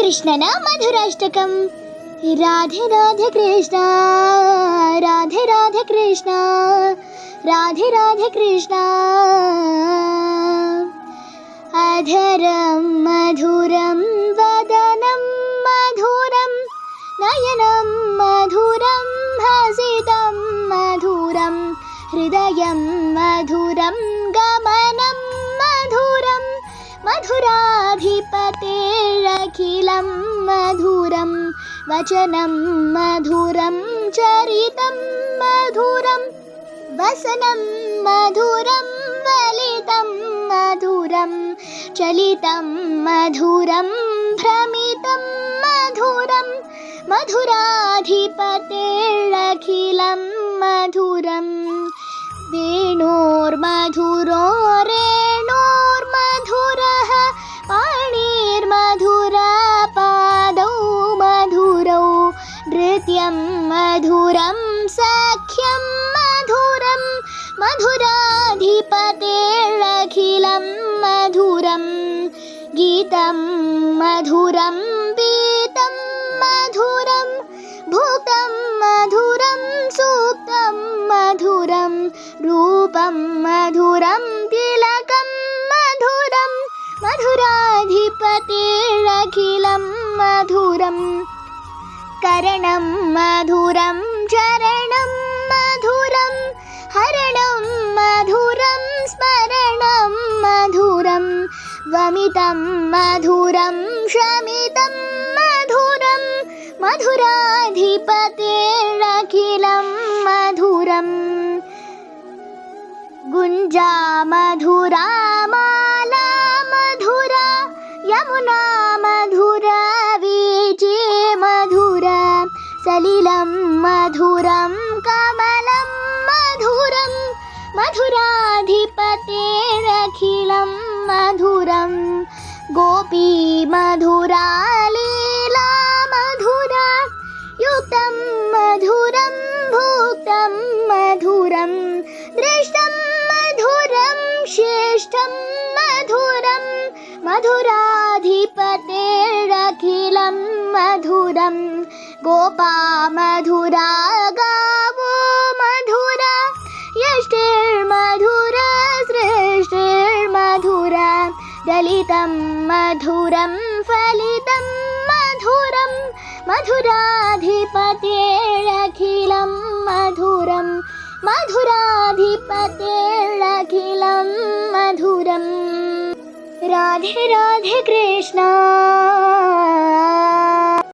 ಕೃಷ್ಣನ ಮಧುರಾಷ್ಟಕಂ. ರಾಧೆ ರಾಧೆ ಕೃಷ್ಣ, ರಾಧೆ ರಾಧೆ ಕೃಷ್ಣ, ರಾಧೆ ರಾಧೆ ಕೃಷ್ಣ. ಅಧರಂ ಮಧುರಂ ವದನಂ ಮಧುರಂ ನಯನಂ ಮಧುರಂ ಹಸಿತಂ ಮಧುರಂ ಹೃದಯಂ ಮಧುರಂ ಗಮನಂ ಮಧುರಂ ಮಧುರಾಧಿಪತೇರಖಿಲಂ ಮಧುರಂ ವಚನಂ ಮಧುರಂ ಚರಿತಂ ಮಧುರಂ ವಸನಂ ಮಧುರಂ ವಲಿತಂ ಮಧುರಂ ಚಲಿತಂ ಮಧುರಂ ಭ್ರಮಿತಂ ಮಧುರಂ ಮಧುರಾಧಿಪತೇರಖಿಲಂ ಮಧುರಂ. ವೇಣೋರ್ಮಧುರೋ ರೇಣೋರ್ಮಧುರಃ ಪಾಣಿರ್ಮಧುರ ಪಾದೌ ಮಧುರೌ ನೃತ್ಯಂ ಮಧುರಂ ಸಖ್ಯಂ ಮಧುರಂ ಮಧುರಾಧಿಪತೇರಖಿಲಂ ಮಧುರಂ. ಗೀತಂ ಮಧುರಂ ಪೀತಂ ಮಧುರಂ ಭೂತಂ ಮಧುರಂ ಸೂಕ್ತಂ ಮಧುರಂ ರೂಪಂ ಮಧುರಂ ತಿಲಕಂ ಮಧುರಂ ಮಧುರಾಧಿಪತೇರಖಿಲಂ ಮಧುರಂ. ಕರಣಂ ಮಧುರಂ ಚರಣಂ ಮಧುರಂ ಹರಣಂ ಮಧುರಂ ಸ್ಮರಣಂ ಮಧುರಂ ವಮಿತಂ ಮಧುರಂ ಶಮಿತಂ ಮಧುರಂ ಮಧುರಾಧಿಪತೇರಖಿಲಂ ಮಧುರಂ. ಗುಂಜಾ ಮಧುರಾ ಮಾಲಾ ಮಧುರ ಯಮುನಾ ಮಧುರ ವೀಚಿ ಮಧುರ ಸಲಿಲಂ ಮಧುರಂ ಕಮಲಂ ಮಧುರಂ ಮಧುರಾಧಿಪತೇರಖಿಲಂ ಮಧುರಂ. ಗೋಪೀ ಮಧುರಾ ಲೀಲಾ ಮಧುರ ಯುಕ್ತಂ ಮಧುರಂ ಭುಕ್ತಂ ಮಧುರಂ ದೃಷ್ಟಂ ಮಧುರಂ ಶ್ರೇಷ್ಠಂ ಮಧುರಂ ಮಧುರಾಧಿಪತೇರಖಿಲಂ ಮಧುರಂ. ಗೋಪಾ ಮಧುರಾ ಗಾವೋ ಮಧುರ ಯಷ್ಟೇರ್ಮಧುರ ಶ್ರೇಷ್ಠೇರ್ಮಧುರ ದಲಿತಂ ಮಧುರಂ ಫಲಿತಂ ಮಧುರಂ ಮಧುರಾಧಿಪತೇರಖಿಲಂ ಮಧುರಂ ಮಧುರಾಧಿಪತೇರಖಿಲಂ ಮಧುರಂ. ರಾಧೆ ರಾಧೆ ಕೃಷ್ಣ,